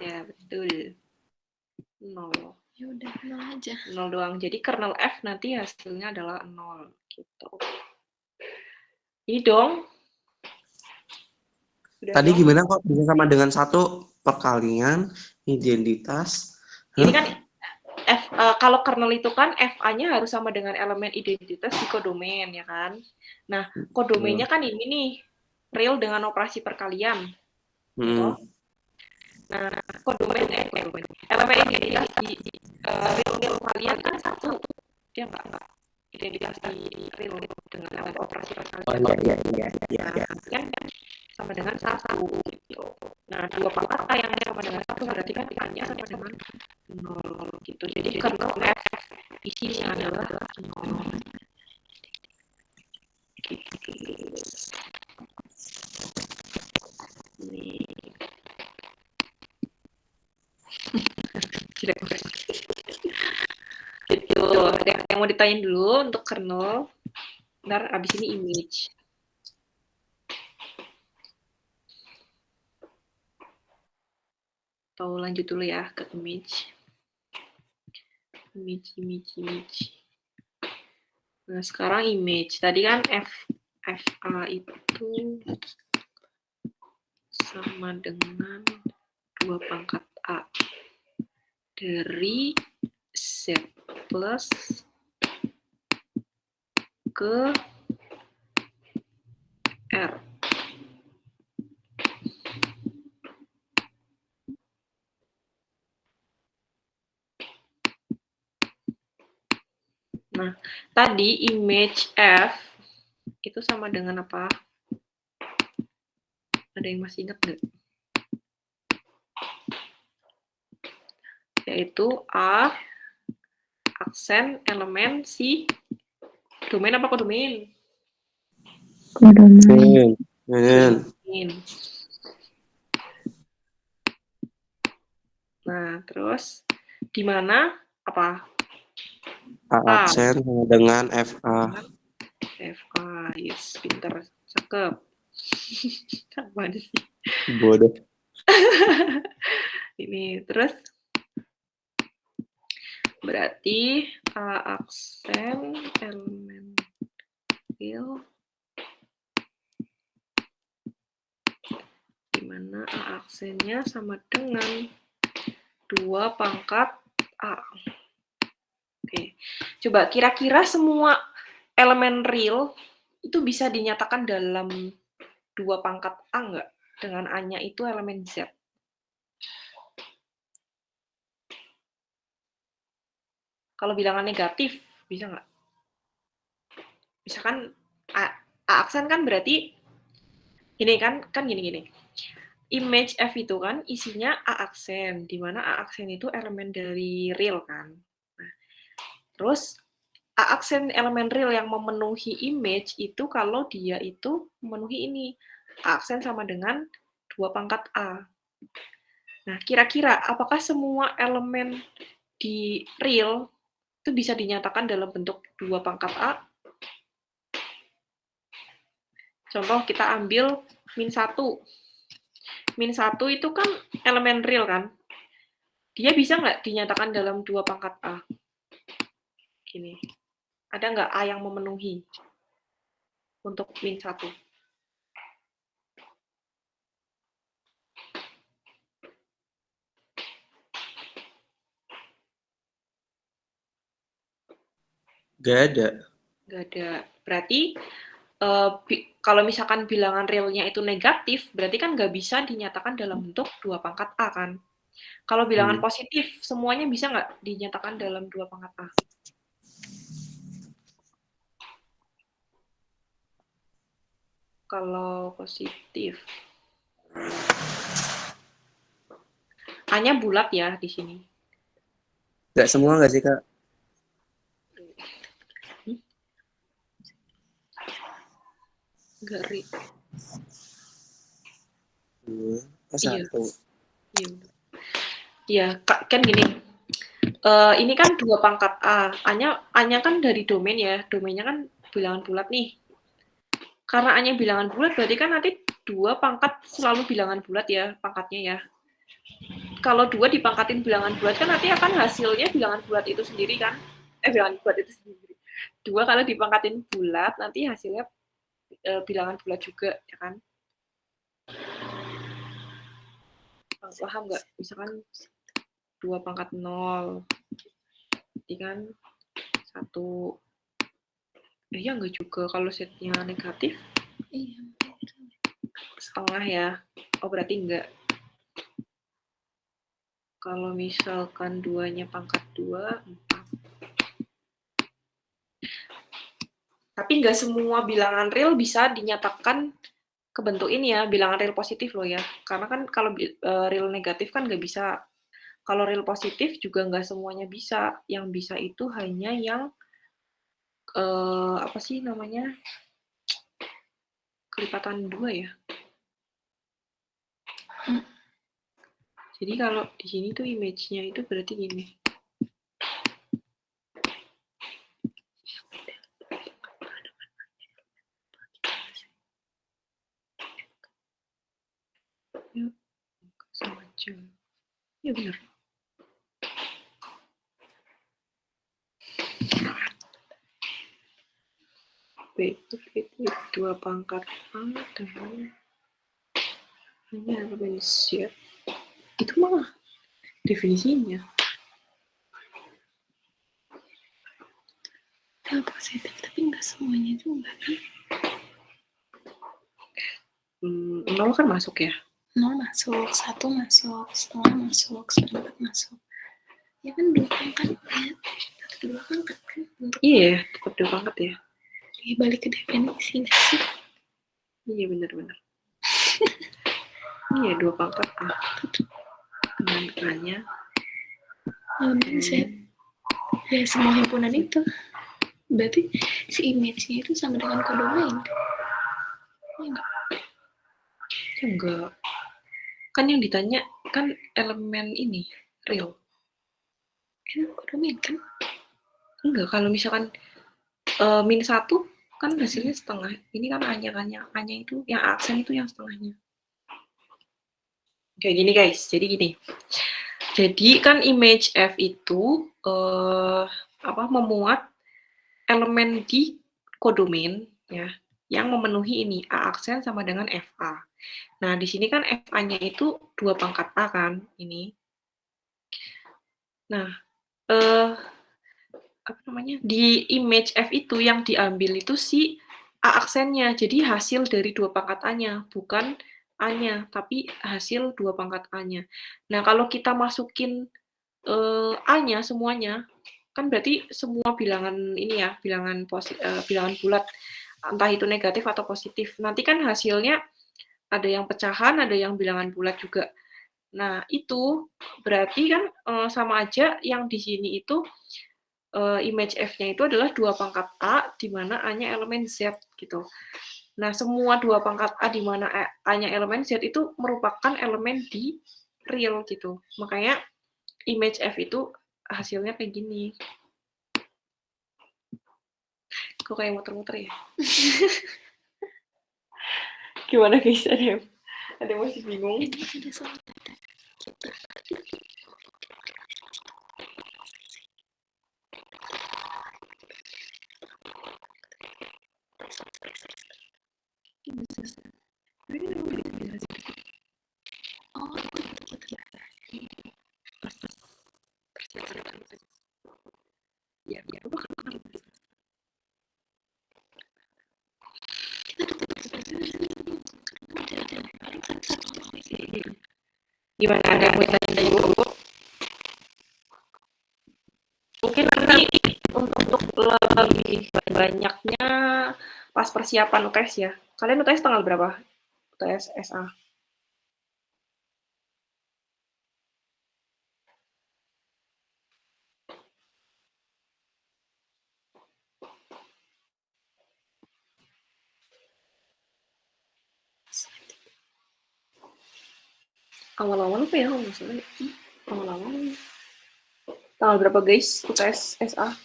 B: Ya, betul. 0.
A: Ya udah 0 aja.
B: 0 doang. Jadi kernel F nanti hasilnya adalah 0 gitu. Ini dong.
C: Tadi gimana kok bisa sama dengan 1 perkalian identitas?
B: Ini kan kalau kernel itu kan FA-nya harus sama dengan elemen identitas di kodomen ya kan. Nah, kodomennya kan ini nih, real dengan operasi perkalian. Gitu. Nah, kodomen elemen identitas di real kalian kan 1. Dia enggak identitas di real dengan elemen operasi perkalian. Iya. Kan sama dengan 1 gitu. Nah, 2 pangkat A yang sama dengan 1 berarti kan A-nya sama dengan 0 gitu. Jadi kernel F isinya adalah 0. Gitu. Nih. Jelek banget. Gitu. Ada yang mau ditanyain dulu untuk kernel. Ntar abis ini image. Atau lanjut dulu ya ke image. Image. Nah, sekarang image. Tadi kan FA itu sama dengan 2 pangkat A dari Z plus ke R. Nah, tadi image F itu sama dengan apa? Ada yang masih ingat nggak? Yaitu A aksen elemen si domain apa kodomen?
E: Kodomen.
B: Nah, terus di mana apa?
C: A aksen sama dengan FA.
B: FA, yes, pinter, cakep. Apa sih?
C: Bodoh.
B: Ini terus berarti A aksen elemen real mana A aksennya sama dengan 2 pangkat A. Oke, coba kira-kira semua elemen real itu bisa dinyatakan dalam 2 pangkat A nggak? Dengan A-nya itu elemen Z. Kalau bilangan negatif, bisa nggak? Misalkan A aksen kan berarti ini kan gini. Image F itu kan isinya A aksen, di mana A aksen itu elemen dari real kan. Nah, terus A aksen elemen real yang memenuhi image itu kalau dia itu memenuhi ini. A aksen sama dengan 2 pangkat A. Nah, kira-kira apakah semua elemen di real itu bisa dinyatakan dalam bentuk 2 pangkat A? Contoh kita ambil min 1. Min 1 itu kan elemen real kan? Dia bisa nggak dinyatakan dalam 2 pangkat A? Gini. Ada nggak A yang memenuhi untuk min 1?
C: Gak ada.
B: Nggak ada. Berarti kalau misalkan bilangan realnya itu negatif, berarti kan nggak bisa dinyatakan dalam bentuk 2 pangkat A kan? Kalau bilangan positif, semuanya bisa nggak dinyatakan dalam 2 pangkat A? Kalau positif. A-nya bulat ya di sini.
C: Gak semua nggak sih, Kak?
B: Nggak ri.
C: 2,
B: Iya.
C: 1.
B: Iya, kan gini. Ini kan 2 pangkat A. A-nya kan dari domain ya. Domainnya kan bilangan bulat nih. Karena A-nya bilangan bulat, berarti kan nanti 2 pangkat selalu bilangan bulat ya, pangkatnya ya. Kalau 2 dipangkatin bilangan bulat kan nanti akan hasilnya bilangan bulat itu sendiri kan? Bilangan bulat itu sendiri. 2 kalau dipangkatin bulat, nanti hasilnya bilangan bulat juga, ya kan? Paham nggak? Misalkan 2 pangkat 0, berarti kan 1. Ya nggak juga, kalau setnya negatif.
A: Iya.
B: Setengah ya. Oh, berarti enggak. Kalau misalkan 2-nya pangkat 2, 4. Tapi nggak semua bilangan real bisa dinyatakan ke bentuk ini ya, bilangan real positif loh ya. Karena kan kalau real negatif kan nggak bisa. Kalau real positif juga nggak semuanya bisa. Yang bisa itu hanya yang apa sih namanya? Kelipatan 2 ya. Jadi kalau di sini tuh image-nya itu berarti gini. Ya, sama aja. Ya benar. B itu 2 pangkat A dengan hanya elemen Z. Itu mah definisinya.
A: Ya, positif, tapi nggak semuanya juga kan?
B: 0 kan masuk ya?
A: 0 masuk, 1 masuk, setengah masuk, 1/4 masuk. Ya kan 2 pangkat ya. 2 pangkat kan?
B: Iya, tetap 2 pangkat ya.
A: Ya, balik ke definisi nggak sih?
B: Iya, benar-benar. Iya, 2 pangkat A. Dengan A-nya.
A: Ya, semua himpunan itu. Berarti si image-nya itu sama dengan kodomain. Ya enggak?
B: Ya enggak. Kan yang ditanya kan elemen ini, real.
A: Kan kodomain kan?
B: Enggak, kalau misalkan min 1 kan hasilnya setengah. Ini kan A-nya itu, yang aksen itu yang setengahnya. Kayak gini guys, jadi gini. Jadi kan image F itu memuat elemen di kodomain ya. yang memenuhi ini, A aksen sama dengan FA. Nah, di sini kan FA-nya itu 2 pangkat A kan, ini. Nah, apa namanya, di image F itu yang diambil itu si A aksennya, jadi hasil dari 2 pangkat A-nya, bukan A-nya, tapi hasil 2 pangkat A-nya. Nah, kalau kita masukin A-nya semuanya, kan berarti semua bilangan ini ya, bilangan bulat, entah itu negatif atau positif. Nanti kan hasilnya ada yang pecahan, ada yang bilangan bulat juga. Nah, itu berarti kan sama aja yang di sini itu image F-nya itu adalah 2 pangkat A, di mana A-nya elemen Z gitu. Nah, semua 2 pangkat A di mana A-nya elemen Z itu merupakan elemen di real gitu. Makanya image F itu hasilnya kayak gini. Kok kayak muter-muter ya? Gimana guys? Ada yang masih bingung? Gimana, ada yang mau tanya dulu? Mungkin nanti untuk lebih banyaknya pas persiapan UTS ya. Kalian UTS tanggal berapa? UTS SA. Awal-awal apa ya? Maksudnya awal-awal. Tanggal berapa guys UTS SA?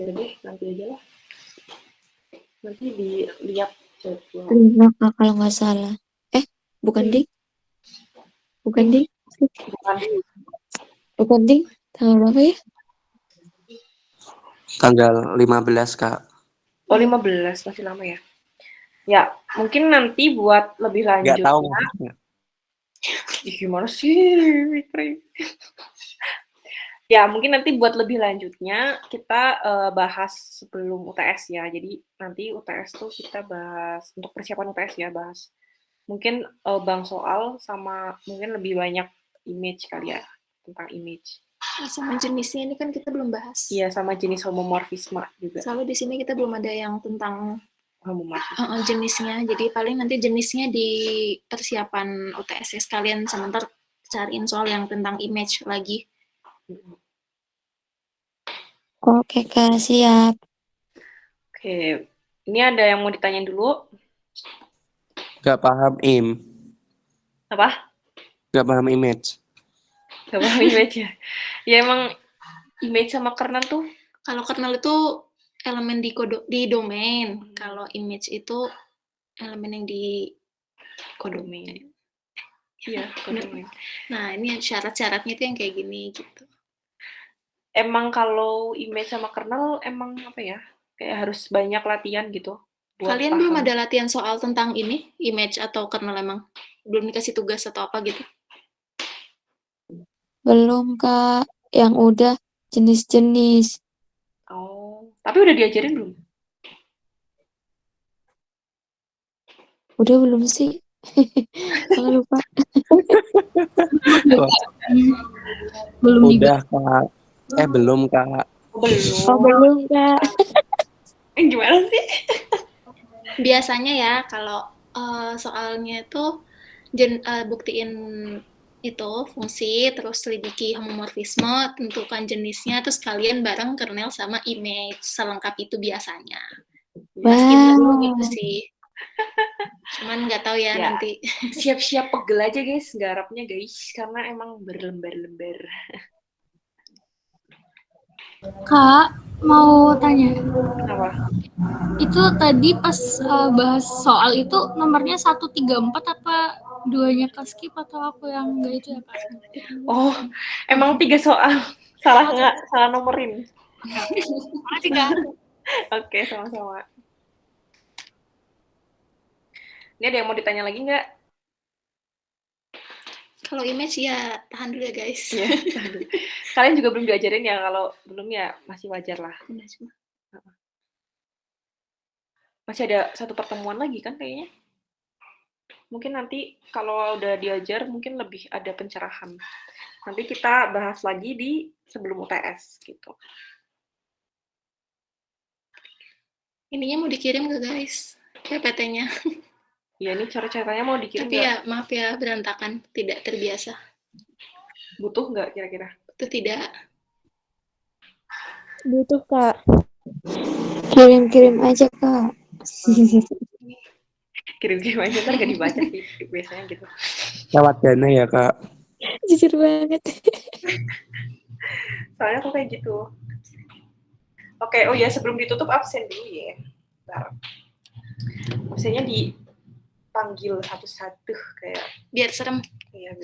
B: Ya deh, nanti aja lah. Nanti dilihat jadwal.
E: 5 Kak, kalau nggak salah. Bukan ding? Bukan ding? Bukan ding? Tanggal berapa ya?
C: Tanggal 15, Kak.
B: Oh, 15, masih lama ya? Ya, mungkin nanti buat lebih lanjut.
C: Nggak tahu.
B: Gimana sih, Fikri? Ya, mungkin nanti buat lebih lanjutnya kita bahas sebelum UTS ya. Jadi nanti UTS tuh kita bahas, untuk persiapan UTS ya, bahas. Mungkin bang soal sama mungkin lebih banyak image kali ya, tentang image.
A: Sama jenisnya ini kan kita belum bahas.
B: Iya, sama jenis homomorfisme juga.
A: Soalnya di sini kita belum ada yang tentang
B: homomorfisme.
A: Jenisnya. Jadi paling nanti jenisnya di persiapan UTS sekalian, sebentar cariin soal yang tentang image lagi.
E: Oke Kak, siap.
B: Oke, ini ada yang mau ditanyain dulu?
C: Nggak paham
B: Apa?
C: Nggak paham image.
B: Nggak paham image ya? Ya emang image sama kernel tuh,
A: kalau kernel itu elemen di domain, kalau image itu elemen yang di kodomain.
B: Iya, kodomain.
A: Nah, ini syarat-syaratnya itu yang kayak gini gitu.
B: Emang kalau image sama kernel emang apa ya? Kayak harus banyak latihan gitu.
A: Kalian belum ada latihan soal tentang ini, image atau kernel emang? Belum dikasih tugas atau apa gitu?
E: Belum Kak, yang udah jenis-jenis.
B: Oh, tapi udah diajarin belum?
E: Udah belum sih? Jangan lupa.
A: Belum
C: Udah, Kak. Belum, Kak.
B: Belum.
E: Oh, belum Kak.
B: Gimana sih?
A: Biasanya ya kalau soalnya itu buktiin itu fungsi, terus selidiki homomorfisme, tentukan jenisnya, terus kalian bareng kernel sama image, selengkap itu biasanya.
E: Wow.
A: Gitu sih. Cuman nggak tahu ya nanti.
B: Siap-siap pegel aja guys, garapnya guys, karena emang berlembar-lembar.
F: Kak, mau tanya.
B: Apa?
F: Itu tadi pas bahas soal itu nomornya 134 apa duanya skip atau aku yang enggak itu ya Kak?
B: Oh, emang 3 soal. Salah nggak? Salah nomorin.
F: Makasih Kak.
B: Oke, sama-sama. Ini ada yang mau ditanya lagi nggak?
A: Kalau image ya tahan dulu ya guys.
B: Iya. Kalian juga belum diajarin ya, kalau belum ya masih wajar lah.
A: Udah cuma.
B: Masih ada satu pertemuan lagi kan kayaknya. Mungkin nanti kalau udah diajar mungkin lebih ada pencerahan. Nanti kita bahas lagi di sebelum UTS gitu.
A: Ininya mau dikirim ke guys, PPT-nya.
B: Ya ini cara-caranya mau dikirim
A: Tapi
B: nggak?
A: ya maaf ya berantakan, tidak terbiasa.
B: Butuh nggak kira-kira?
A: Itu tidak.
E: Butuh, Kak. Kirim-kirim aja, Kak.
B: Kirim-kirim aja, ntar nggak dibaca sih biasanya gitu.
C: Lewat Dana ya Kak.
E: Jujur banget.
B: Soalnya aku kayak gitu. Oke, oh ya sebelum ditutup absen dulu ya. Bentar. Absennya dipanggil satu-satu kayak
A: Biar serem.
B: ya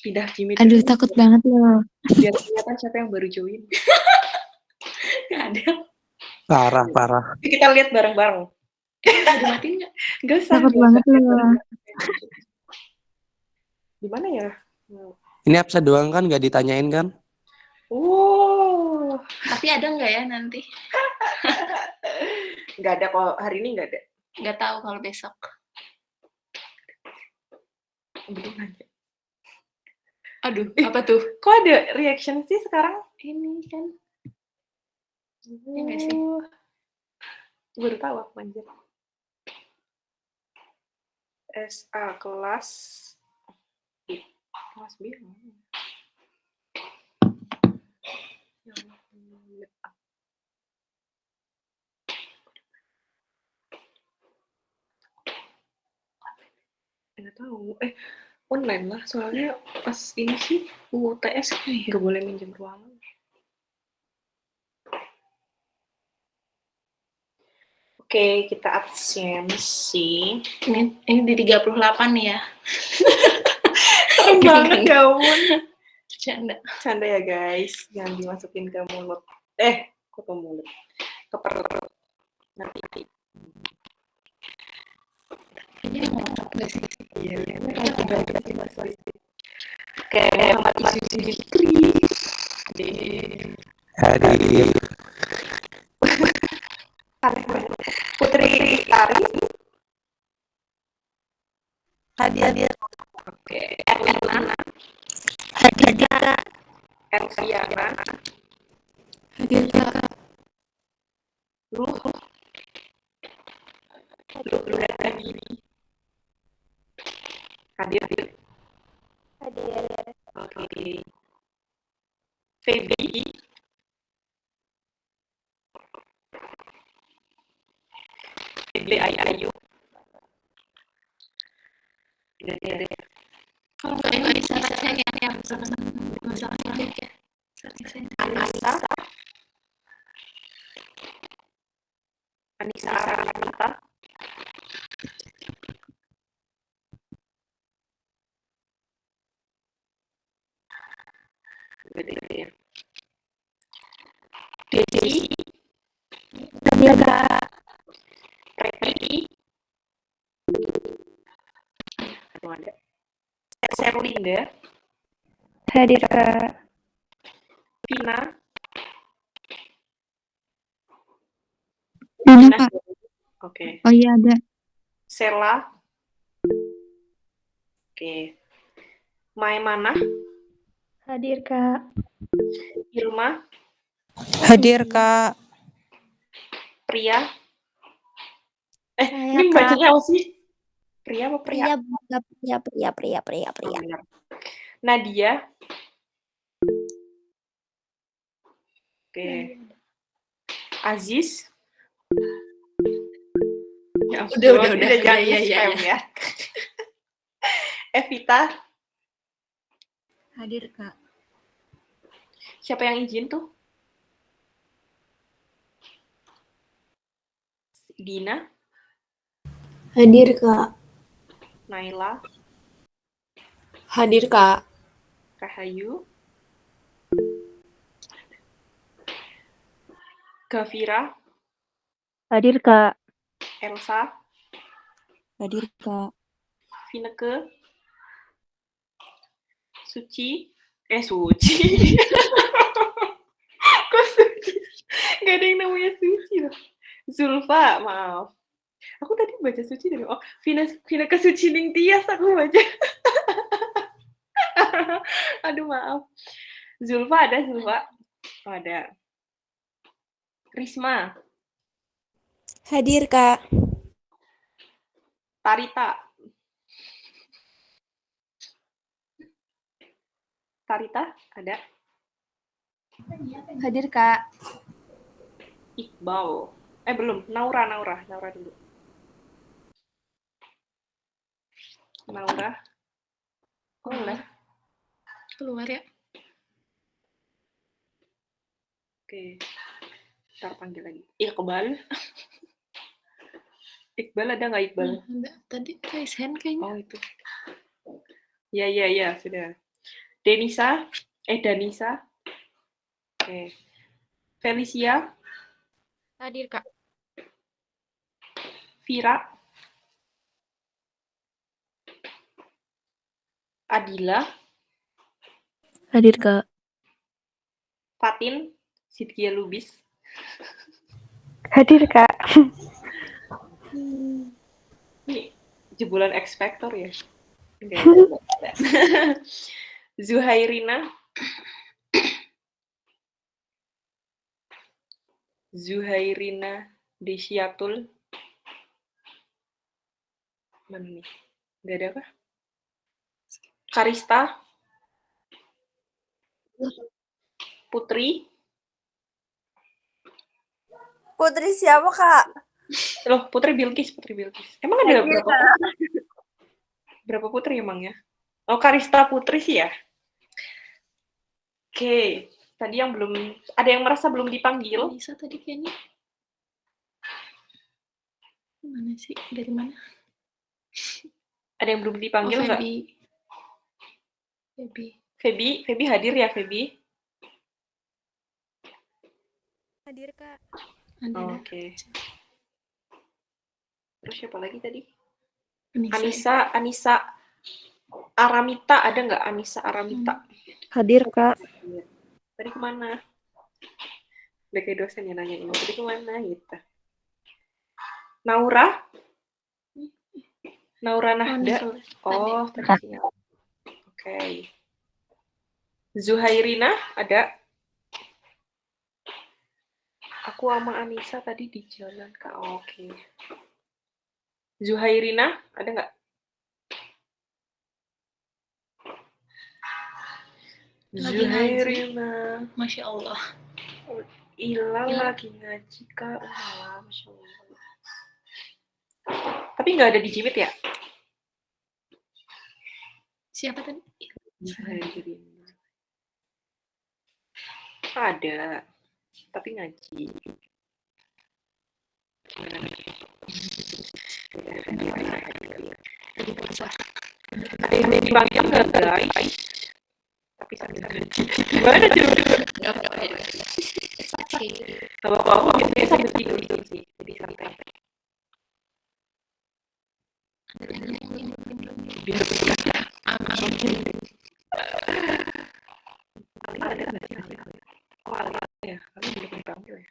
B: pindah Jimmy.
E: Aduh, takut banget loh.
B: Biar kelihatan siapa yang baru join.
A: Nggak ada.
C: Parah.
B: Kita lihat bareng-bareng.
A: Udah dimatiin nggak?
B: Nggak usah.
E: Takut banget loh.
B: Gimana ya?
C: Ini absen doang kan, nggak ditanyain kan?
B: Oh,
A: Tapi ada nggak ya nanti?
B: nggak ada kok, hari ini nggak ada.
A: Nggak tahu kalau besok.
B: Belum nanya.
A: Aduh, apa tuh?
B: Kok ada reaction sih sekarang?
A: Ini kan. Iya nggak sih?
B: Baru tahu aku anjir. SA kelas B. Ya Allah. Nggak tahu. Online lah, soalnya pas ini sih UTS nggak boleh minjem ruangan. Oke, kita absensi.
A: Ini di 38 nih ya.
B: Serem banget kamu.
A: Canda.
B: Canda ya guys, jangan dimasukin ke mulut. Kok ke mulut? Ke perut. Nanti.
A: Ini ngomong nggak sih?
B: Iya. Oke, Muhammad Isu Fikri.
C: Hadir.
B: Putri Ari. Hadir. Oke, Erlina. Hadir. Elviana.
E: Hadir, Kak.
B: Ruh tadi. Hadir. Oke. Feby. Ayu.
A: Kalau nggak bisa saya yang masalahnya ya.
B: Anissa Aranita. Desi.
E: Hadir, Kak.
B: Repi. Ada. Serlinda.
E: Hadir, Kak.
B: Vina.
E: Ini,
B: Vina.
E: Kak.
B: Oke.
E: Oh iya, ada.
B: Sela. Oke. Maimana.
E: Hadir, Kak.
B: Irma.
G: Hadir, Kak.
B: Pria.
E: Saya,
B: Ini
E: Kak.
B: bacanya apa sih? Pria apa pria?
E: Pria.
B: Benar. Nadia. Oke. Aziz. Ya,
A: Udah,
B: jangan
A: ya.
B: spam ya. Evita.
E: Hadir, Kak.
B: Siapa yang izin tuh? Dina.
H: Hadir, Kak.
B: Naila.
H: Hadir, Kak.
B: Rahayu. Gavira,
G: Hadir, Kak.
B: Elsa,
E: Hadir, Kak.
B: Vineke, Suci, Suci. Kok Suci? Gak ada yang namanya Suci loh. Zulfa, maaf. Aku tadi baca Suci dari Vineke Suci Ning Tias aku baca. Aduh maaf. Zulfa ada Zulfa? Oh, ada. Risma,
H: Hadir, Kak.
B: Tarita. Tarita ada.
H: Hadir, Kak.
B: Iqbal. Belum. Naura dulu. Naura. Oh, left.
A: Keluar ya.
B: Oke. Ntar panggil lagi. Iqbal. Iqbal ada nggak Iqbal?
A: Ada. Tadi raise hand kayaknya.
B: Oh, itu. Ya, sudah. Danisa. Oke. Felicia.
E: Hadir, Kak.
B: Vira. Adila.
H: Hadir, Kak.
B: Fatin. Sidkia Lubis.
G: Hadir, Kak.
B: Ini jebolan X Factor ya? Enggak ada. Zuhairina Desyatul. Mana nih? Enggak ada kah? Karista. Putri.
H: Putri siapa, Kak?
B: Loh, Putri Bilkis. Emang ada berapa putri emang ya? Oh, Karista Putri sih ya? Oke. Tadi yang belum, ada yang merasa belum dipanggil?
A: Bisa tadi kayaknya. Mana sih? Dari mana?
B: Ada yang belum dipanggil nggak? Feby hadir ya, Feby?
H: Hadir, Kak.
B: Oke. Terus siapa lagi tadi?
A: Anissa.
B: Aramita, ada nggak Anissa Aramita?
G: Hadir, Kak.
B: Tadi kemana? Udah kayak dosen yang nanya ini. Tadi kemana gitu. Naura Nahda. Oh, tadi siap. Oke. Zuhairina ada? Aku sama Anissa tadi di jalan, Kak. Oke. Zuhairina ada nggak? Zuhairina.
A: Masya Allah.
B: Hilang lagi ngaji, Kak. Masya Allah. Tapi nggak ada di Jimit ya?
A: Siapa tadi?
B: Zuhairina. Ada. Tapi ngaji. Ada yang dipanggil nggak, guys? Tapi sambil ngaji. Gimana coba?
A: Nggak apa-apa.
B: Kalau aku biasanya sambil tidur sih, jadi santai. Biar berjalan. Oh, Ali ya, Ali belum dipanggil ya.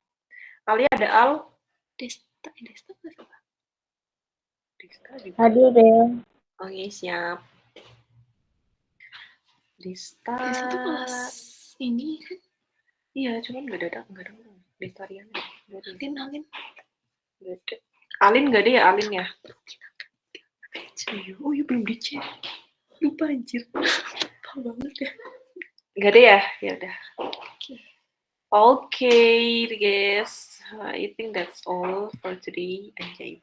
B: Ali ada Al.
A: Desta nggak siapa?
B: Desta juga.
G: Hadir, deh.
B: Oke, siap. Desta
A: Desta tuh kelas ini kan?
B: Iya, cuman nggak ada Destarian.
A: Alin.
B: Nggak ada. Alin nggak ada ya, Alin ya? Oh iya, belum dicek. Lupa anjir. Lupa banget ya. Nggak ada ya? Ya udah. Okay, guys. I think that's all for today. Anjay.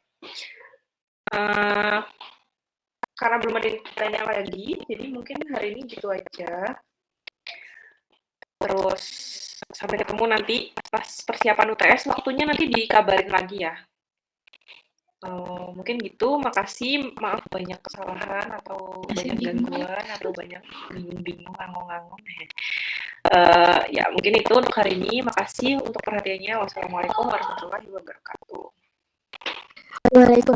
B: Karena belum ada yang tanya lagi, jadi mungkin hari ini gitu aja. Terus sampai ketemu nanti pas persiapan UTS, waktunya nanti dikabarin lagi ya. Mungkin gitu, makasih, maaf banyak kesalahan atau banyak gangguan atau banyak bingung-bingung, ngangong-ngangong. Ya mungkin itu untuk hari ini, makasih untuk perhatiannya. Wassalamualaikum warahmatullahi wabarakatuh.
G: Waalaikumsalam.